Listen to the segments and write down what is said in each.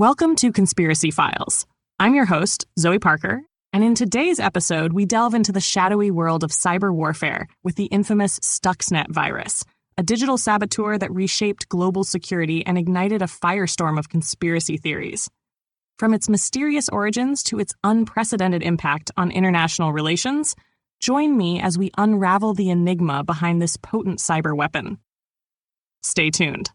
Welcome to Conspiracy Files. I'm your host, Zoe Parker, and in today's episode, we delve into the shadowy world of cyber warfare with the infamous Stuxnet virus, a digital saboteur that reshaped global security and ignited a firestorm of conspiracy theories. From its mysterious origins to its unprecedented impact on international relations, join me as we unravel the enigma behind this potent cyber weapon. Stay tuned.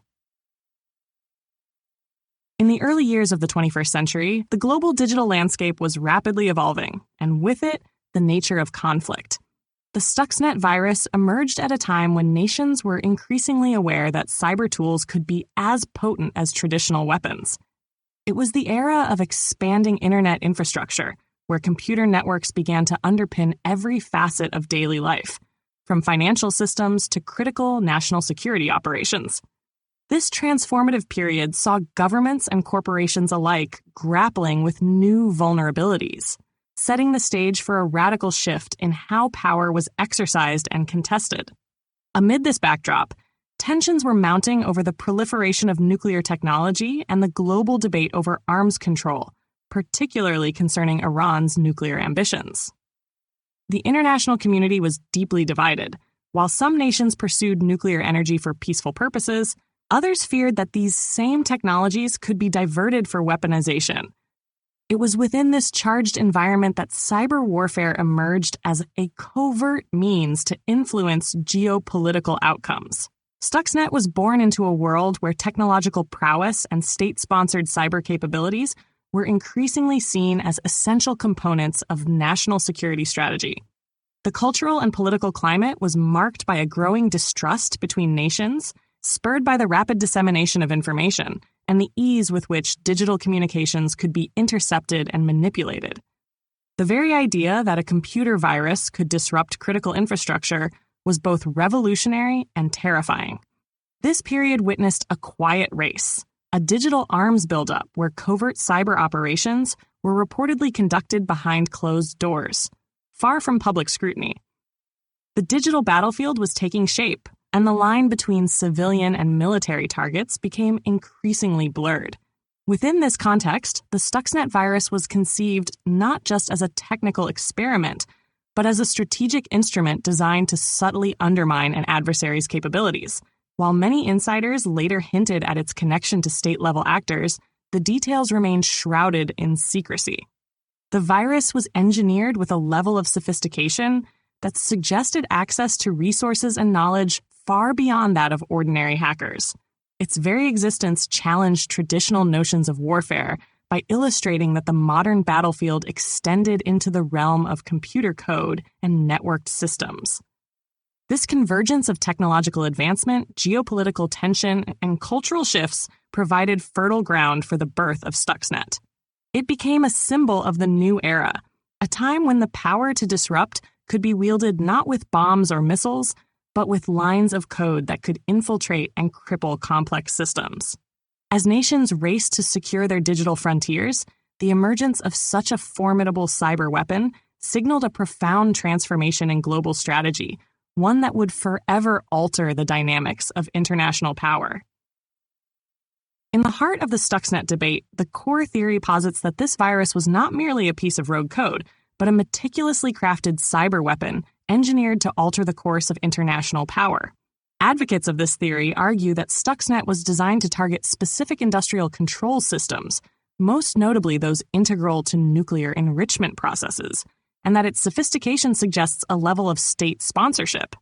In the early years of the 21st century, the global digital landscape was rapidly evolving, and with it, the nature of conflict. The Stuxnet virus emerged at a time when nations were increasingly aware that cyber tools could be as potent as traditional weapons. It was the era of expanding internet infrastructure, where computer networks began to underpin every facet of daily life, from financial systems to critical national security operations. This transformative period saw governments and corporations alike grappling with new vulnerabilities, setting the stage for a radical shift in how power was exercised and contested. Amid this backdrop, tensions were mounting over the proliferation of nuclear technology and the global debate over arms control, particularly concerning Iran's nuclear ambitions. The international community was deeply divided. While some nations pursued nuclear energy for peaceful purposes, others feared that these same technologies could be diverted for weaponization. It was within this charged environment that cyber warfare emerged as a covert means to influence geopolitical outcomes. Stuxnet was born into a world where technological prowess and state-sponsored cyber capabilities were increasingly seen as essential components of national security strategy. The cultural and political climate was marked by a growing distrust between nations, spurred by the rapid dissemination of information and the ease with which digital communications could be intercepted and manipulated. The very idea that a computer virus could disrupt critical infrastructure was both revolutionary and terrifying. This period witnessed a quiet race, a digital arms buildup where covert cyber operations were reportedly conducted behind closed doors, far from public scrutiny. The digital battlefield was taking shape, and the line between civilian and military targets became increasingly blurred. Within this context, the Stuxnet virus was conceived not just as a technical experiment, but as a strategic instrument designed to subtly undermine an adversary's capabilities. While many insiders later hinted at its connection to state-level actors, the details remained shrouded in secrecy. The virus was engineered with a level of sophistication that suggested access to resources and knowledge far beyond that of ordinary hackers. Its very existence challenged traditional notions of warfare by illustrating that the modern battlefield extended into the realm of computer code and networked systems. This convergence of technological advancement, geopolitical tension, and cultural shifts provided fertile ground for the birth of Stuxnet. It became a symbol of the new era, a time when the power to disrupt could be wielded not with bombs or missiles, but with lines of code that could infiltrate and cripple complex systems. As nations raced to secure their digital frontiers, the emergence of such a formidable cyber weapon signaled a profound transformation in global strategy, one that would forever alter the dynamics of international power. In the heart of the Stuxnet debate, the core theory posits that this virus was not merely a piece of rogue code, but a meticulously crafted cyber weapon engineered to alter the course of international power. Advocates of this theory argue that Stuxnet was designed to target specific industrial control systems, most notably those integral to nuclear enrichment processes, and that its sophistication suggests a level of state sponsorship.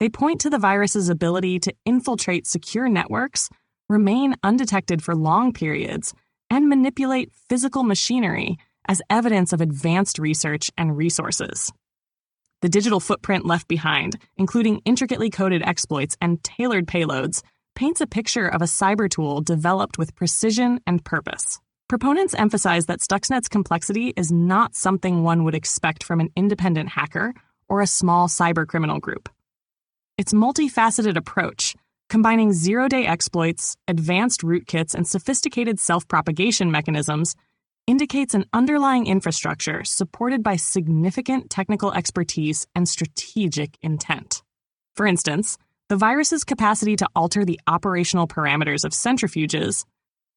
They point to the virus's ability to infiltrate secure networks, remain undetected for long periods, and manipulate physical machinery as evidence of advanced research and resources. The digital footprint left behind, including intricately coded exploits and tailored payloads, paints a picture of a cyber tool developed with precision and purpose. Proponents emphasize that Stuxnet's complexity is not something one would expect from an independent hacker or a small cybercriminal group. Its multifaceted approach, combining zero-day exploits, advanced rootkits, and sophisticated self-propagation mechanisms, indicates an underlying infrastructure supported by significant technical expertise and strategic intent. For instance, the virus's capacity to alter the operational parameters of centrifuges,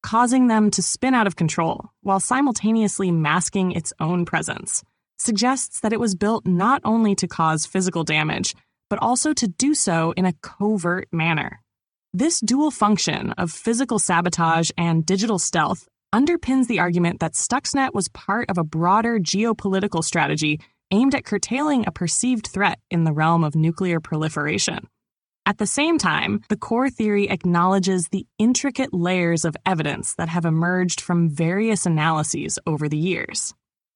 causing them to spin out of control while simultaneously masking its own presence, suggests that it was built not only to cause physical damage, but also to do so in a covert manner. This dual function of physical sabotage and digital stealth underpins the argument that Stuxnet was part of a broader geopolitical strategy aimed at curtailing a perceived threat in the realm of nuclear proliferation. At the same time, the core theory acknowledges the intricate layers of evidence that have emerged from various analyses over the years.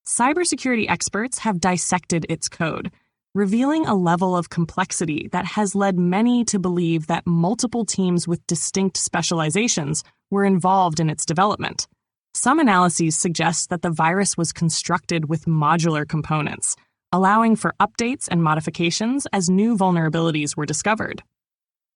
Cybersecurity experts have dissected its code, revealing a level of complexity that has led many to believe that multiple teams with distinct specializations were involved in its development. Some analyses suggest that the virus was constructed with modular components, allowing for updates and modifications as new vulnerabilities were discovered.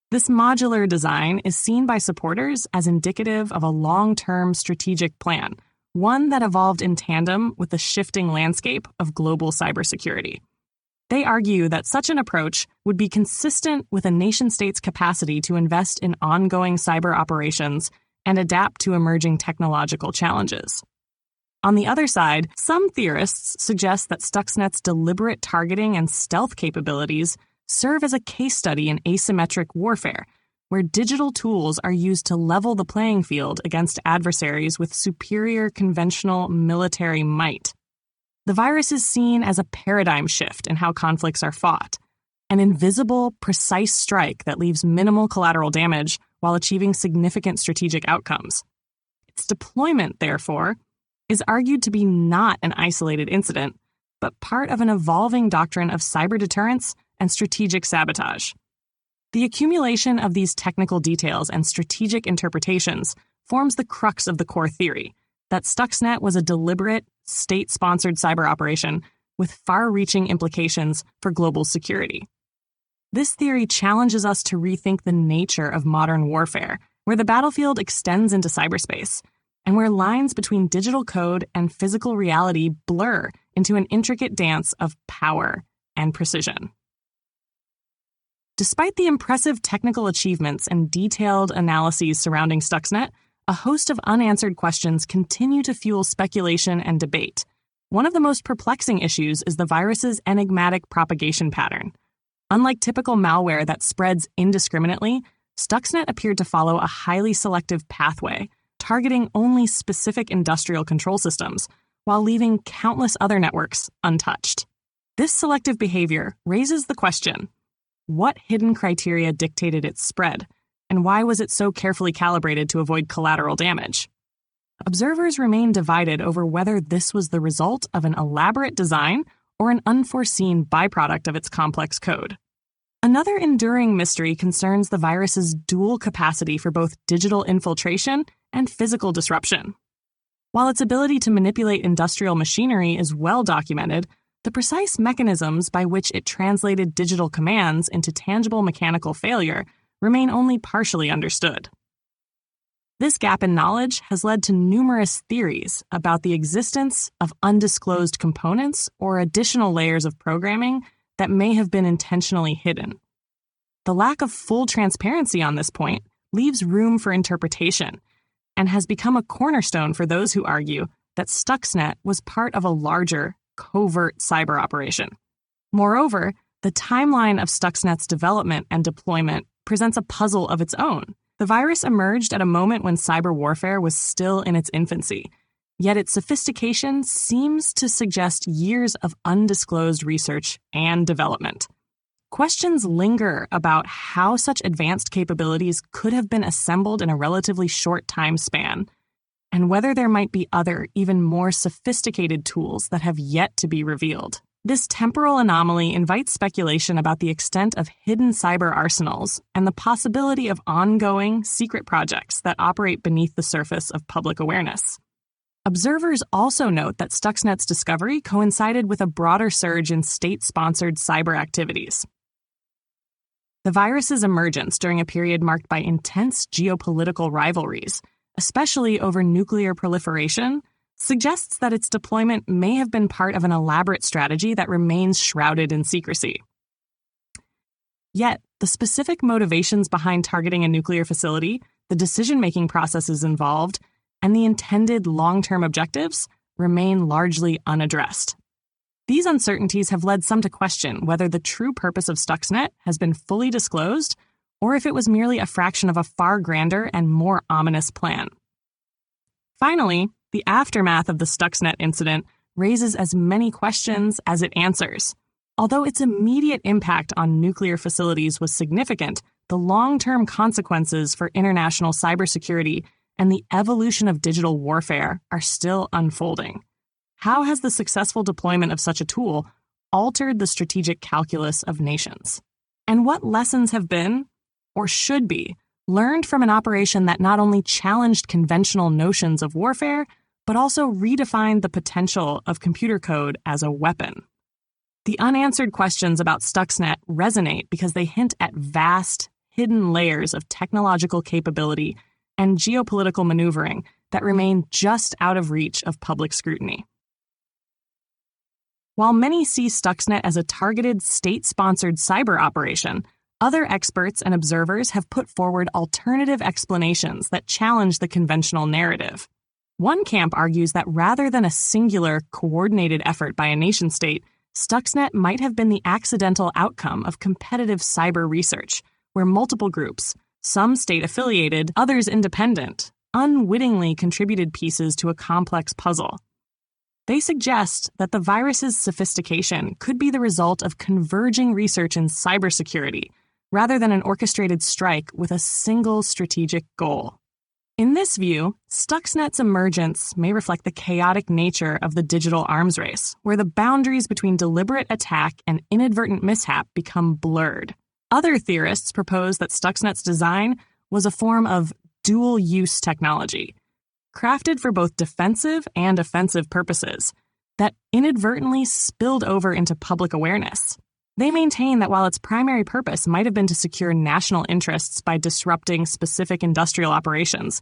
This modular design is seen by supporters as indicative of a long-term strategic plan, one that evolved in tandem with the shifting landscape of global cybersecurity. They argue that such an approach would be consistent with a nation-state's capacity to invest in ongoing cyber operations and adapt to emerging technological challenges. On the other side, some theorists suggest that Stuxnet's deliberate targeting and stealth capabilities serve as a case study in asymmetric warfare, where digital tools are used to level the playing field against adversaries with superior conventional military might. The virus is seen as a paradigm shift in how conflicts are fought, an invisible, precise strike that leaves minimal collateral damage while achieving significant strategic outcomes. Its deployment, therefore, is argued to be not an isolated incident, but part of an evolving doctrine of cyber deterrence and strategic sabotage. The accumulation of these technical details and strategic interpretations forms the crux of the core theory that Stuxnet was a deliberate, state-sponsored cyber operation with far-reaching implications for global security. This theory challenges us to rethink the nature of modern warfare, where the battlefield extends into cyberspace, and where lines between digital code and physical reality blur into an intricate dance of power and precision. Despite the impressive technical achievements and detailed analyses surrounding Stuxnet, a host of unanswered questions continue to fuel speculation and debate. One of the most perplexing issues is the virus's enigmatic propagation pattern. Unlike typical malware that spreads indiscriminately, Stuxnet appeared to follow a highly selective pathway, targeting only specific industrial control systems, while leaving countless other networks untouched. This selective behavior raises the question: what hidden criteria dictated its spread, and why was it so carefully calibrated to avoid collateral damage? Observers remain divided over whether this was the result of an elaborate design or an unforeseen byproduct of its complex code. Another enduring mystery concerns the virus's dual capacity for both digital infiltration and physical disruption. While its ability to manipulate industrial machinery is well documented, the precise mechanisms by which it translated digital commands into tangible mechanical failure remain only partially understood. This gap in knowledge has led to numerous theories about the existence of undisclosed components or additional layers of programming that may have been intentionally hidden. The lack of full transparency on this point leaves room for interpretation and has become a cornerstone for those who argue that Stuxnet was part of a larger, covert cyber operation. Moreover, the timeline of Stuxnet's development and deployment presents a puzzle of its own. The virus emerged at a moment when cyber warfare was still in its infancy, yet its sophistication seems to suggest years of undisclosed research and development. Questions linger about how such advanced capabilities could have been assembled in a relatively short time span, and whether there might be other, even more sophisticated tools that have yet to be revealed. This temporal anomaly invites speculation about the extent of hidden cyber arsenals and the possibility of ongoing, secret projects that operate beneath the surface of public awareness. Observers also note that Stuxnet's discovery coincided with a broader surge in state-sponsored cyber activities. The virus's emergence during a period marked by intense geopolitical rivalries, especially over nuclear proliferation, suggests that its deployment may have been part of an elaborate strategy that remains shrouded in secrecy. Yet, the specific motivations behind targeting a nuclear facility, the decision-making processes involved, and the intended long-term objectives remain largely unaddressed. These uncertainties have led some to question whether the true purpose of Stuxnet has been fully disclosed or if it was merely a fraction of a far grander and more ominous plan. Finally, the aftermath of the Stuxnet incident raises as many questions as it answers. Although its immediate impact on nuclear facilities was significant, the long-term consequences for international cybersecurity and the evolution of digital warfare are still unfolding. How has the successful deployment of such a tool altered the strategic calculus of nations? And what lessons have been, or should be, learned from an operation that not only challenged conventional notions of warfare, but also redefined the potential of computer code as a weapon? The unanswered questions about Stuxnet resonate because they hint at vast, hidden layers of technological capability and geopolitical maneuvering that remain just out of reach of public scrutiny. While many see Stuxnet as a targeted state-sponsored cyber operation, other experts and observers have put forward alternative explanations that challenge the conventional narrative. One camp argues that rather than a singular, coordinated effort by a nation-state, Stuxnet might have been the accidental outcome of competitive cyber research, where multiple groups, some state-affiliated, others independent, unwittingly contributed pieces to a complex puzzle. They suggest that the virus's sophistication could be the result of converging research in cybersecurity, rather than an orchestrated strike with a single strategic goal. In this view, Stuxnet's emergence may reflect the chaotic nature of the digital arms race, where the boundaries between deliberate attack and inadvertent mishap become blurred. Other theorists propose that Stuxnet's design was a form of dual-use technology, crafted for both defensive and offensive purposes, that inadvertently spilled over into public awareness. They maintain that while its primary purpose might have been to secure national interests by disrupting specific industrial operations,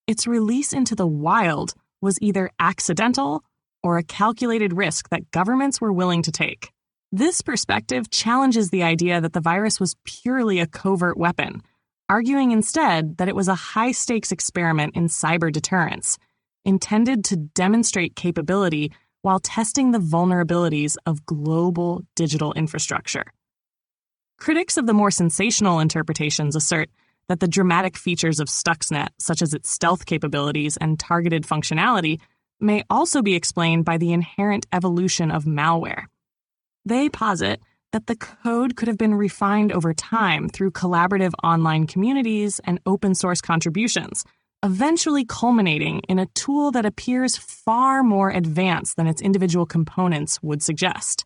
its release into the wild was either accidental or a calculated risk that governments were willing to take. This perspective challenges the idea that the virus was purely a covert weapon, arguing instead that it was a high-stakes experiment in cyber deterrence, intended to demonstrate capability while testing the vulnerabilities of global digital infrastructure. Critics of the more sensational interpretations assert that the dramatic features of Stuxnet, such as its stealth capabilities and targeted functionality, may also be explained by the inherent evolution of malware. They posit that the code could have been refined over time through collaborative online communities and open-source contributions, eventually culminating in a tool that appears far more advanced than its individual components would suggest.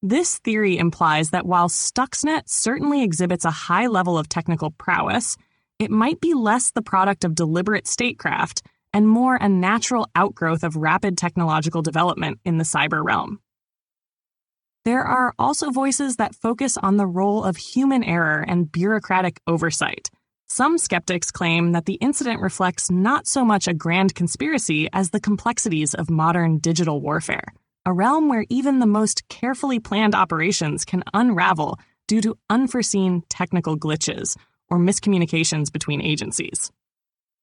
This theory implies that while Stuxnet certainly exhibits a high level of technical prowess, it might be less the product of deliberate statecraft and more a natural outgrowth of rapid technological development in the cyber realm. There are also voices that focus on the role of human error and bureaucratic oversight. Some skeptics claim that the incident reflects not so much a grand conspiracy as the complexities of modern digital warfare, a realm where even the most carefully planned operations can unravel due to unforeseen technical glitches or miscommunications between agencies.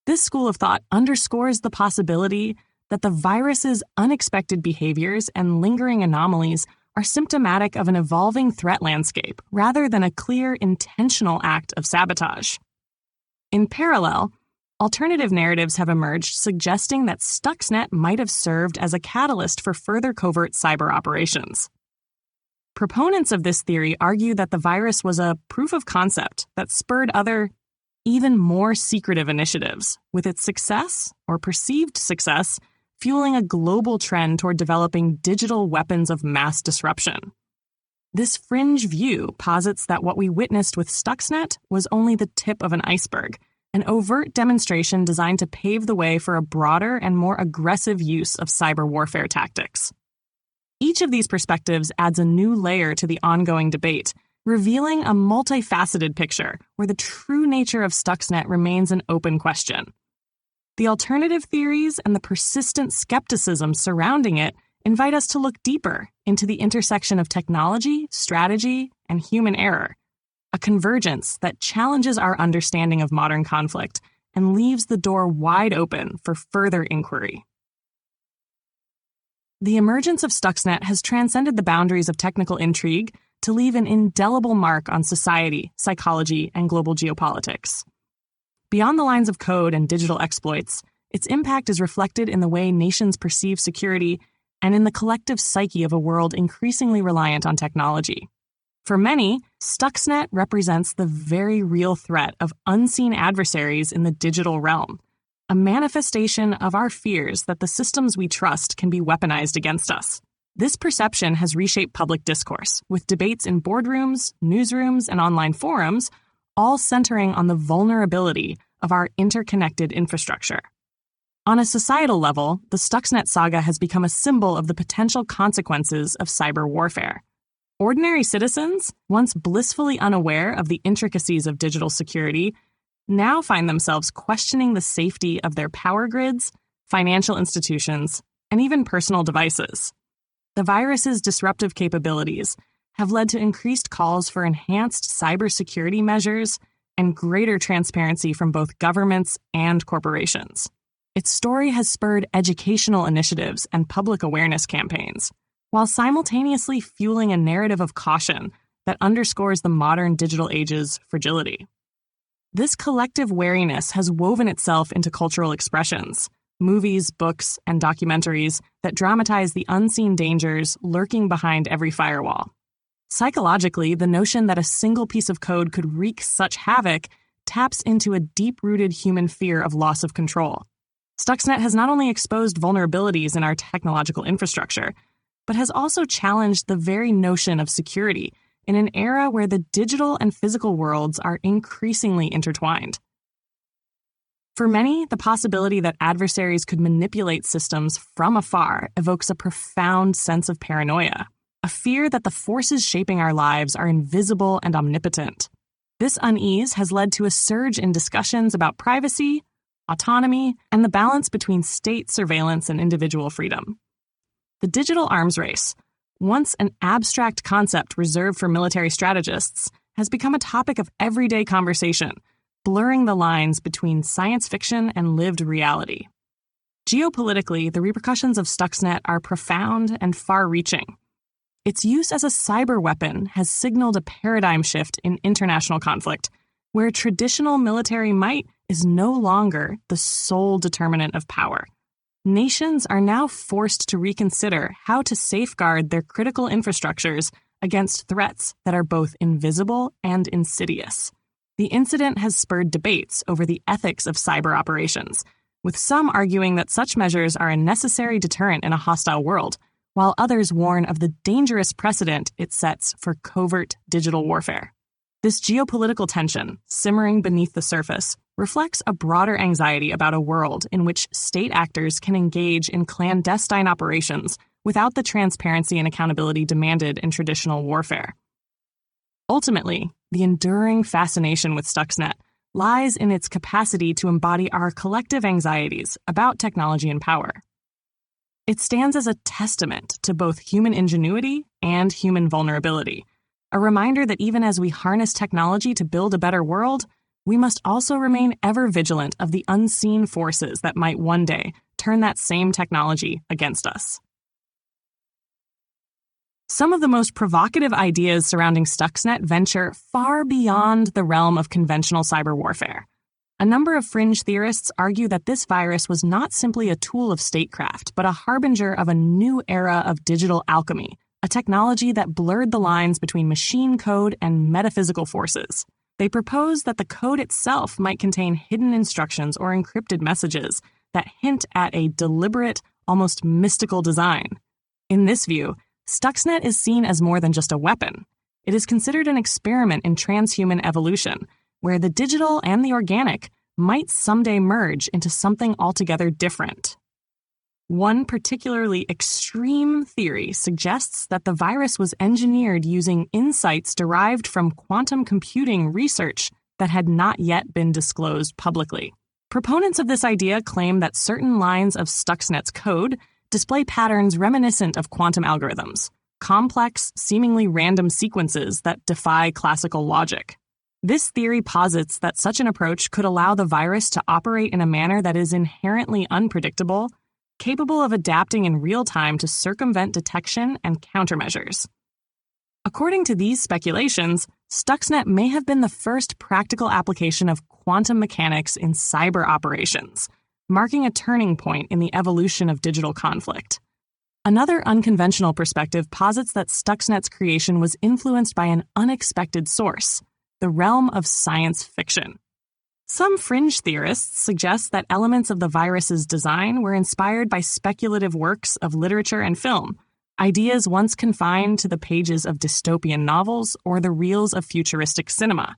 This school of thought underscores the possibility that the virus's unexpected behaviors and lingering anomalies are symptomatic of an evolving threat landscape rather than a clear, intentional act of sabotage. In parallel, alternative narratives have emerged suggesting that Stuxnet might have served as a catalyst for further covert cyber operations. Proponents of this theory argue that the virus was a proof of concept that spurred other, even more secretive initiatives, with its success, or perceived success, fueling a global trend toward developing digital weapons of mass disruption. This fringe view posits that what we witnessed with Stuxnet was only the tip of an iceberg, an overt demonstration designed to pave the way for a broader and more aggressive use of cyber warfare tactics. Each of these perspectives adds a new layer to the ongoing debate, revealing a multifaceted picture where the true nature of Stuxnet remains an open question. The alternative theories and the persistent skepticism surrounding it invite us to look deeper into the intersection of technology, strategy, and human error, a convergence that challenges our understanding of modern conflict and leaves the door wide open for further inquiry. The emergence of Stuxnet has transcended the boundaries of technical intrigue to leave an indelible mark on society, psychology, and global geopolitics. Beyond the lines of code and digital exploits, its impact is reflected in the way nations perceive security and in the collective psyche of a world increasingly reliant on technology. For many, Stuxnet represents the very real threat of unseen adversaries in the digital realm, a manifestation of our fears that the systems we trust can be weaponized against us. This perception has reshaped public discourse, with debates in boardrooms, newsrooms, and online forums all centering on the vulnerability of our interconnected infrastructure. On a societal level, the Stuxnet saga has become a symbol of the potential consequences of cyber warfare. Ordinary citizens, once blissfully unaware of the intricacies of digital security, now find themselves questioning the safety of their power grids, financial institutions, and even personal devices. The virus's disruptive capabilities have led to increased calls for enhanced cybersecurity measures and greater transparency from both governments and corporations. Its story has spurred educational initiatives and public awareness campaigns, while simultaneously fueling a narrative of caution that underscores the modern digital age's fragility. This collective wariness has woven itself into cultural expressions, movies, books, and documentaries that dramatize the unseen dangers lurking behind every firewall. Psychologically, the notion that a single piece of code could wreak such havoc taps into a deep-rooted human fear of loss of control. Stuxnet has not only exposed vulnerabilities in our technological infrastructure, but has also challenged the very notion of security in an era where the digital and physical worlds are increasingly intertwined. For many, the possibility that adversaries could manipulate systems from afar evokes a profound sense of paranoia, a fear that the forces shaping our lives are invisible and omnipotent. This unease has led to a surge in discussions about privacy, autonomy, and the balance between state surveillance and individual freedom. The digital arms race, once an abstract concept reserved for military strategists, has become a topic of everyday conversation, blurring the lines between science fiction and lived reality. Geopolitically, the repercussions of Stuxnet are profound and far-reaching. Its use as a cyberweapon has signaled a paradigm shift in international conflict, where traditional military might is no longer the sole determinant of power. Nations are now forced to reconsider how to safeguard their critical infrastructures against threats that are both invisible and insidious. The incident has spurred debates over the ethics of cyber operations, with some arguing that such measures are a necessary deterrent in a hostile world, while others warn of the dangerous precedent it sets for covert digital warfare. This geopolitical tension, simmering beneath the surface, reflects a broader anxiety about a world in which state actors can engage in clandestine operations without the transparency and accountability demanded in traditional warfare. Ultimately, the enduring fascination with Stuxnet lies in its capacity to embody our collective anxieties about technology and power. It stands as a testament to both human ingenuity and human vulnerability, a reminder that even as we harness technology to build a better world, we must also remain ever vigilant of the unseen forces that might one day turn that same technology against us. Some of the most provocative ideas surrounding Stuxnet venture far beyond the realm of conventional cyber warfare. A number of fringe theorists argue that this virus was not simply a tool of statecraft, but a harbinger of a new era of digital alchemy, a technology that blurred the lines between machine code and metaphysical forces. They propose that the code itself might contain hidden instructions or encrypted messages that hint at a deliberate, almost mystical design. In this view, Stuxnet is seen as more than just a weapon. It is considered an experiment in transhuman evolution, where the digital and the organic might someday merge into something altogether different. One particularly extreme theory suggests that the virus was engineered using insights derived from quantum computing research that had not yet been disclosed publicly. Proponents of this idea claim that certain lines of Stuxnet's code display patterns reminiscent of quantum algorithms, complex, seemingly random sequences that defy classical logic. This theory posits that such an approach could allow the virus to operate in a manner that is inherently unpredictable, capable of adapting in real time to circumvent detection and countermeasures. According to these speculations, Stuxnet may have been the first practical application of quantum mechanics in cyber operations, marking a turning point in the evolution of digital conflict. Another unconventional perspective posits that Stuxnet's creation was influenced by an unexpected source, the realm of science fiction. Some fringe theorists suggest that elements of the virus's design were inspired by speculative works of literature and film, ideas once confined to the pages of dystopian novels or the reels of futuristic cinema.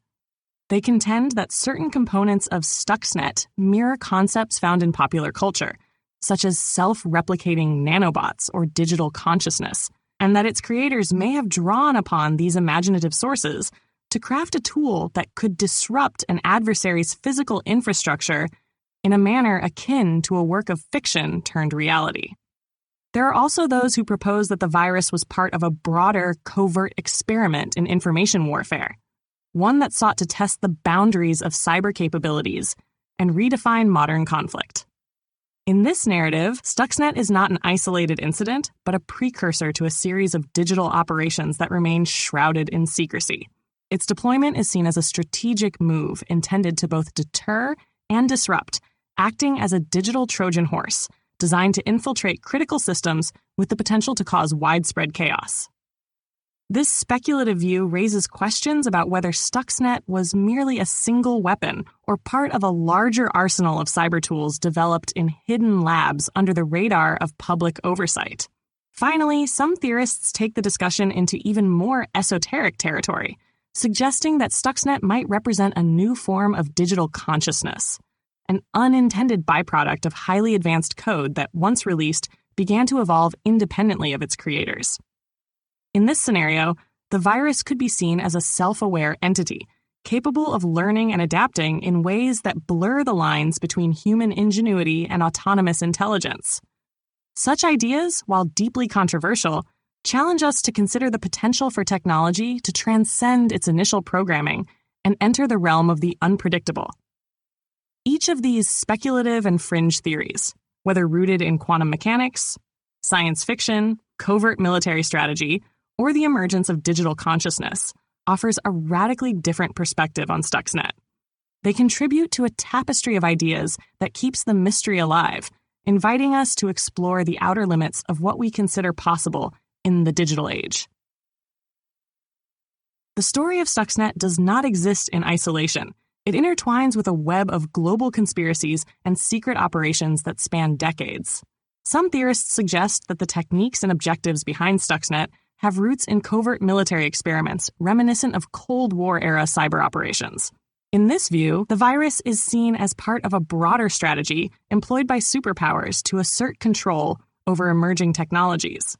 They contend that certain components of Stuxnet mirror concepts found in popular culture, such as self-replicating nanobots or digital consciousness, and that its creators may have drawn upon these imaginative sources to craft a tool that could disrupt an adversary's physical infrastructure in a manner akin to a work of fiction turned reality. There are also those who propose that the virus was part of a broader, covert experiment in information warfare, one that sought to test the boundaries of cyber capabilities and redefine modern conflict. In this narrative, Stuxnet is not an isolated incident, but a precursor to a series of digital operations that remain shrouded in secrecy. Its deployment is seen as a strategic move intended to both deter and disrupt, acting as a digital Trojan horse designed to infiltrate critical systems with the potential to cause widespread chaos. This speculative view raises questions about whether Stuxnet was merely a single weapon or part of a larger arsenal of cyber tools developed in hidden labs under the radar of public oversight. Finally, some theorists take the discussion into even more esoteric territory, suggesting that Stuxnet might represent a new form of digital consciousness, an unintended byproduct of highly advanced code that, once released, began to evolve independently of its creators. In this scenario, the virus could be seen as a self-aware entity, capable of learning and adapting in ways that blur the lines between human ingenuity and autonomous intelligence. Such ideas, while deeply controversial, challenge us to consider the potential for technology to transcend its initial programming and enter the realm of the unpredictable. Each of these speculative and fringe theories, whether rooted in quantum mechanics, science fiction, covert military strategy, or the emergence of digital consciousness, offers a radically different perspective on Stuxnet. They contribute to a tapestry of ideas that keeps the mystery alive, inviting us to explore the outer limits of what we consider possible in the digital age. The story of Stuxnet does not exist in isolation. It intertwines with a web of global conspiracies and secret operations that span decades. Some theorists suggest that the techniques and objectives behind Stuxnet have roots in covert military experiments reminiscent of Cold War-era cyber operations. In this view, the virus is seen as part of a broader strategy employed by superpowers to assert control over emerging technologies.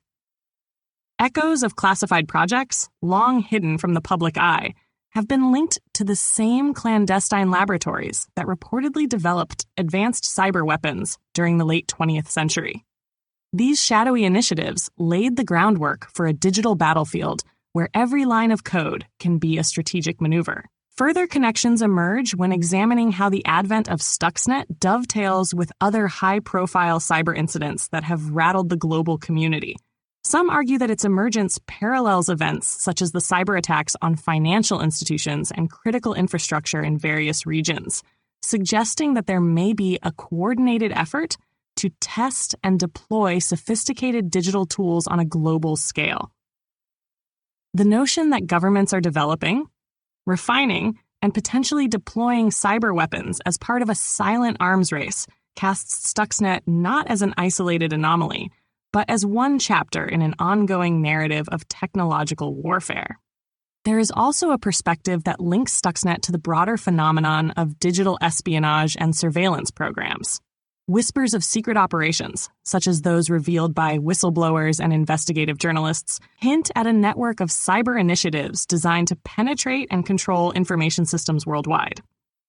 Echoes of classified projects, long hidden from the public eye, have been linked to the same clandestine laboratories that reportedly developed advanced cyber weapons during the late 20th century. These shadowy initiatives laid the groundwork for a digital battlefield where every line of code can be a strategic maneuver. Further connections emerge when examining how the advent of Stuxnet dovetails with other high-profile cyber incidents that have rattled the global community. Some argue that its emergence parallels events such as the cyber attacks on financial institutions and critical infrastructure in various regions, suggesting that there may be a coordinated effort to test and deploy sophisticated digital tools on a global scale. The notion that governments are developing, refining, and potentially deploying cyber weapons as part of a silent arms race casts Stuxnet not as an isolated anomaly, but as one chapter in an ongoing narrative of technological warfare. There is also a perspective that links Stuxnet to the broader phenomenon of digital espionage and surveillance programs. Whispers of secret operations, such as those revealed by whistleblowers and investigative journalists, hint at a network of cyber initiatives designed to penetrate and control information systems worldwide.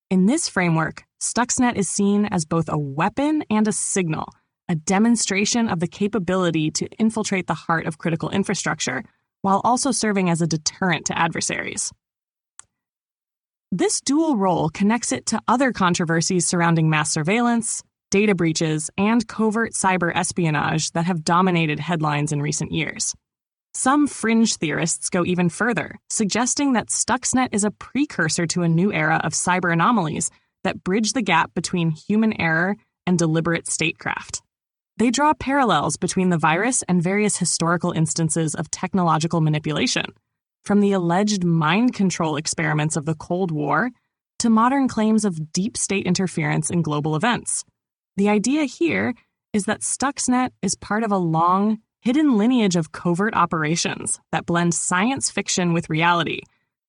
In this framework, Stuxnet is seen as both a weapon and a signal, a demonstration of the capability to infiltrate the heart of critical infrastructure, while also serving as a deterrent to adversaries. This dual role connects it to other controversies surrounding mass surveillance, data breaches, and covert cyber espionage that have dominated headlines in recent years. Some fringe theorists go even further, suggesting that Stuxnet is a precursor to a new era of cyber anomalies that bridge the gap between human error and deliberate statecraft. They draw parallels between the virus and various historical instances of technological manipulation, from the alleged mind control experiments of the Cold War to modern claims of deep state interference in global events. The idea here is that Stuxnet is part of a long, hidden lineage of covert operations that blend science fiction with reality,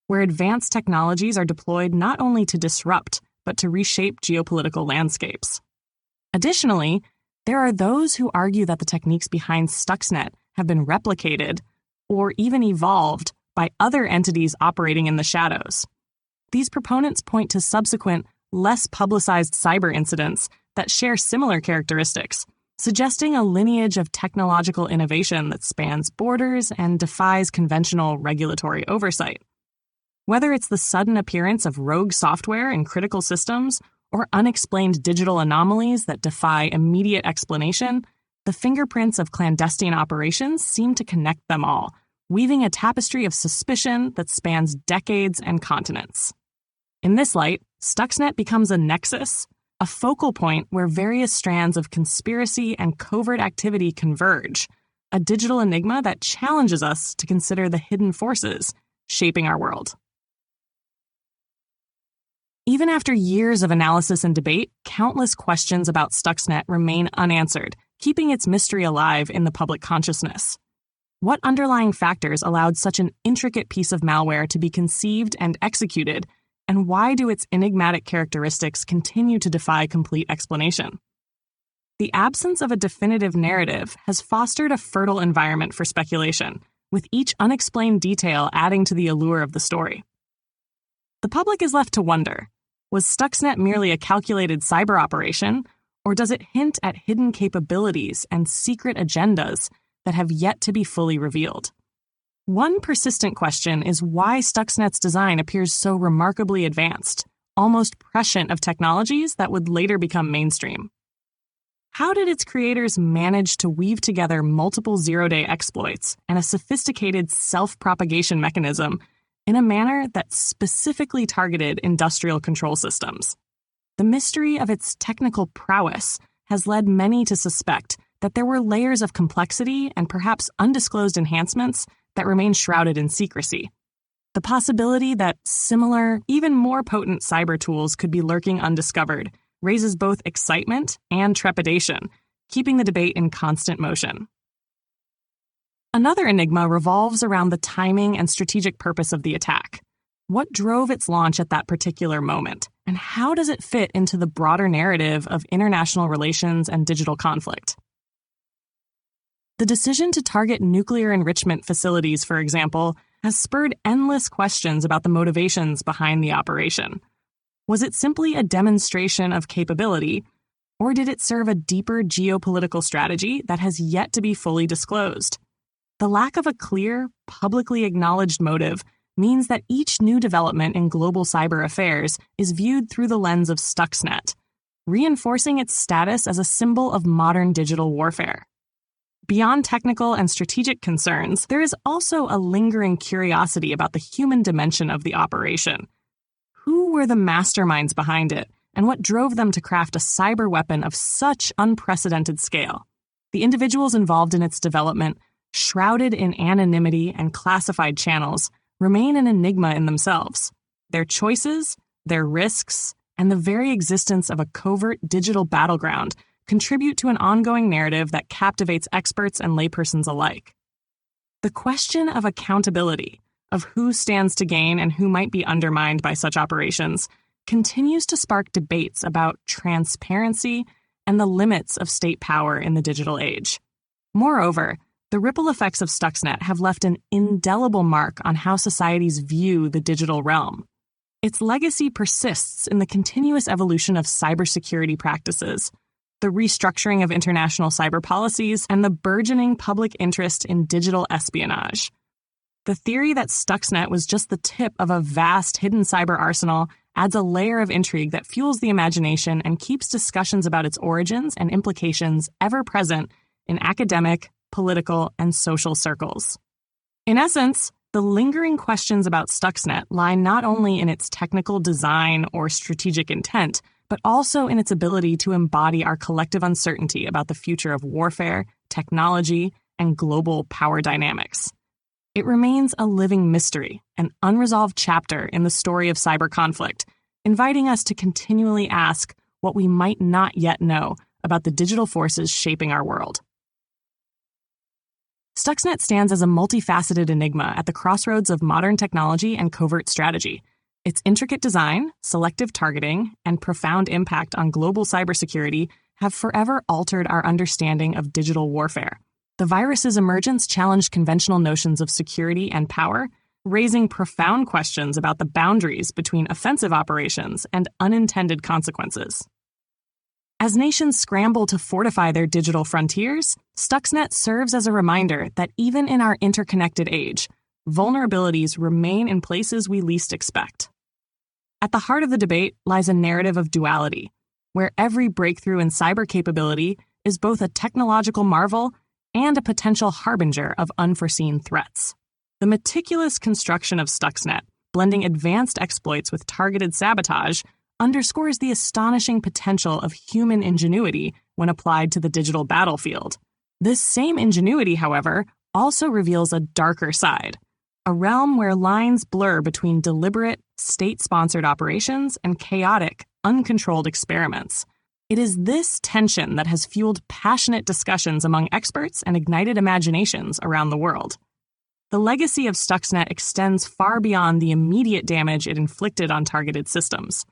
where advanced technologies are deployed not only to disrupt, but to reshape geopolitical landscapes. Additionally, there are those who argue that the techniques behind Stuxnet have been replicated or even evolved by other entities operating in the shadows. These proponents point to subsequent, less publicized cyber incidents that share similar characteristics, suggesting a lineage of technological innovation that spans borders and defies conventional regulatory oversight. Whether it's the sudden appearance of rogue software in critical systems or unexplained digital anomalies that defy immediate explanation, the fingerprints of clandestine operations seem to connect them all, weaving a tapestry of suspicion that spans decades and continents. In this light, Stuxnet becomes a nexus, a focal point where various strands of conspiracy and covert activity converge, a digital enigma that challenges us to consider the hidden forces shaping our world. Even after years of analysis and debate, countless questions about Stuxnet remain unanswered, keeping its mystery alive in the public consciousness. What underlying factors allowed such an intricate piece of malware to be conceived and executed, and why do its enigmatic characteristics continue to defy complete explanation? The absence of a definitive narrative has fostered a fertile environment for speculation, with each unexplained detail adding to the allure of the story. The public is left to wonder, was Stuxnet merely a calculated cyber operation, or does it hint at hidden capabilities and secret agendas that have yet to be fully revealed? One persistent question is why Stuxnet's design appears so remarkably advanced, almost prescient of technologies that would later become mainstream. How did its creators manage to weave together multiple zero-day exploits and a sophisticated self-propagation mechanism in a manner that specifically targeted industrial control systems? The mystery of its technical prowess has led many to suspect that there were layers of complexity and perhaps undisclosed enhancements that remain shrouded in secrecy. The possibility that similar, even more potent cyber tools could be lurking undiscovered raises both excitement and trepidation, keeping the debate in constant motion. Another enigma revolves around the timing and strategic purpose of the attack. What drove its launch at that particular moment, and how does it fit into the broader narrative of international relations and digital conflict? The decision to target nuclear enrichment facilities, for example, has spurred endless questions about the motivations behind the operation. Was it simply a demonstration of capability, or did it serve a deeper geopolitical strategy that has yet to be fully disclosed? The lack of a clear, publicly acknowledged motive means that each new development in global cyber affairs is viewed through the lens of Stuxnet, reinforcing its status as a symbol of modern digital warfare. Beyond technical and strategic concerns, there is also a lingering curiosity about the human dimension of the operation. Who were the masterminds behind it, and what drove them to craft a cyber weapon of such unprecedented scale? The individuals involved in its development, shrouded in anonymity and classified channels, remain an enigma in themselves. Their choices, their risks, and the very existence of a covert digital battleground contribute to an ongoing narrative that captivates experts and laypersons alike. The question of accountability, of who stands to gain and who might be undermined by such operations, continues to spark debates about transparency and the limits of state power in the digital age. Moreover, the ripple effects of Stuxnet have left an indelible mark on how societies view the digital realm. Its legacy persists in the continuous evolution of cybersecurity practices, the restructuring of international cyber policies, and the burgeoning public interest in digital espionage. The theory that Stuxnet was just the tip of a vast hidden cyber arsenal adds a layer of intrigue that fuels the imagination and keeps discussions about its origins and implications ever present in academic, political, and social circles. In essence, the lingering questions about Stuxnet lie not only in its technical design or strategic intent, but also in its ability to embody our collective uncertainty about the future of warfare, technology, and global power dynamics. It remains a living mystery, an unresolved chapter in the story of cyber conflict, inviting us to continually ask what we might not yet know about the digital forces shaping our world. Stuxnet stands as a multifaceted enigma at the crossroads of modern technology and covert strategy. Its intricate design, selective targeting, and profound impact on global cybersecurity have forever altered our understanding of digital warfare. The virus's emergence challenged conventional notions of security and power, raising profound questions about the boundaries between offensive operations and unintended consequences. As nations scramble to fortify their digital frontiers, Stuxnet serves as a reminder that even in our interconnected age, vulnerabilities remain in places we least expect. At the heart of the debate lies a narrative of duality, where every breakthrough in cyber capability is both a technological marvel and a potential harbinger of unforeseen threats. The meticulous construction of Stuxnet, blending advanced exploits with targeted sabotage, underscores the astonishing potential of human ingenuity when applied to the digital battlefield. This same ingenuity, however, also reveals a darker side, a realm where lines blur between deliberate, state-sponsored operations and chaotic, uncontrolled experiments. It is this tension that has fueled passionate discussions among experts and ignited imaginations around the world. The legacy of Stuxnet extends far beyond the immediate damage it inflicted on targeted systems.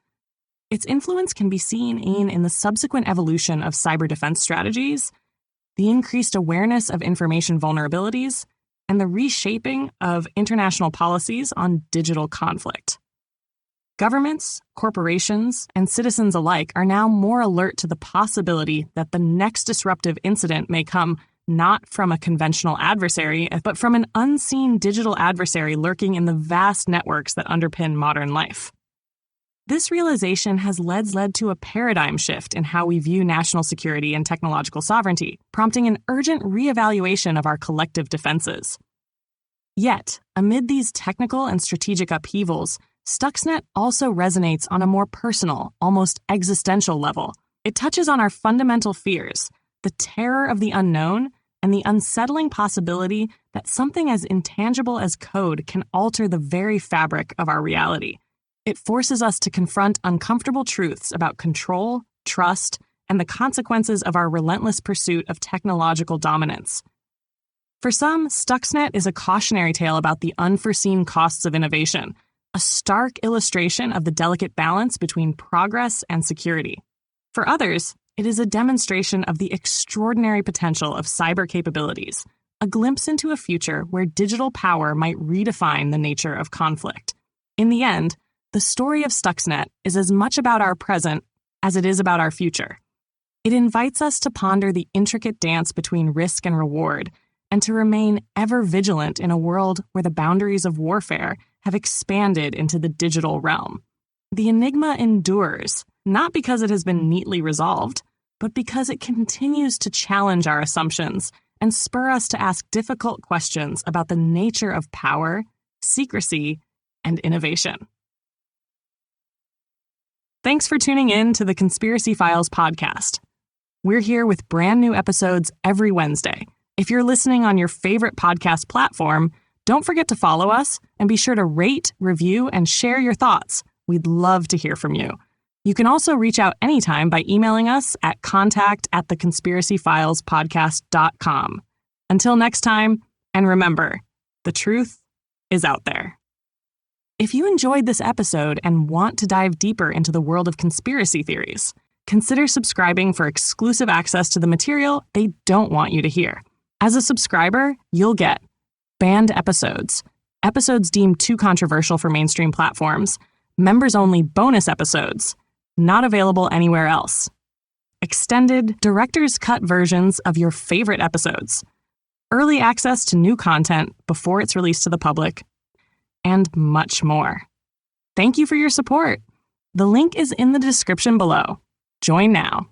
Its influence can be seen in the subsequent evolution of cyber defense strategies, the increased awareness of information vulnerabilities, and the reshaping of international policies on digital conflict. Governments, corporations, and citizens alike are now more alert to the possibility that the next disruptive incident may come not from a conventional adversary, but from an unseen digital adversary lurking in the vast networks that underpin modern life. This realization has led to a paradigm shift in how we view national security and technological sovereignty, prompting an urgent reevaluation of our collective defenses. Yet, amid these technical and strategic upheavals, Stuxnet also resonates on a more personal, almost existential level. It touches on our fundamental fears, the terror of the unknown, and the unsettling possibility that something as intangible as code can alter the very fabric of our reality. It forces us to confront uncomfortable truths about control, trust, and the consequences of our relentless pursuit of technological dominance. For some, Stuxnet is a cautionary tale about the unforeseen costs of innovation, a stark illustration of the delicate balance between progress and security. For others, it is a demonstration of the extraordinary potential of cyber capabilities, a glimpse into a future where digital power might redefine the nature of conflict. In the end, the story of Stuxnet is as much about our present as it is about our future. It invites us to ponder the intricate dance between risk and reward, and to remain ever vigilant in a world where the boundaries of warfare have expanded into the digital realm. The enigma endures, not because it has been neatly resolved, but because it continues to challenge our assumptions and spur us to ask difficult questions about the nature of power, secrecy, and innovation. Thanks for tuning in to the Conspiracy Files podcast. We're here with brand new episodes every Wednesday. If you're listening on your favorite podcast platform, don't forget to follow us and be sure to rate, review, and share your thoughts. We'd love to hear from you. You can also reach out anytime by emailing us at contact@theconspiracyfilespodcast.com. Until next time, and remember, the truth is out there. If you enjoyed this episode and want to dive deeper into the world of conspiracy theories, consider subscribing for exclusive access to the material they don't want you to hear. As a subscriber, you'll get banned episodes, episodes deemed too controversial for mainstream platforms, members-only bonus episodes, not available anywhere else, extended director's cut versions of your favorite episodes, early access to new content before it's released to the public, and much more. Thank you for your support. The link is in the description below. Join now.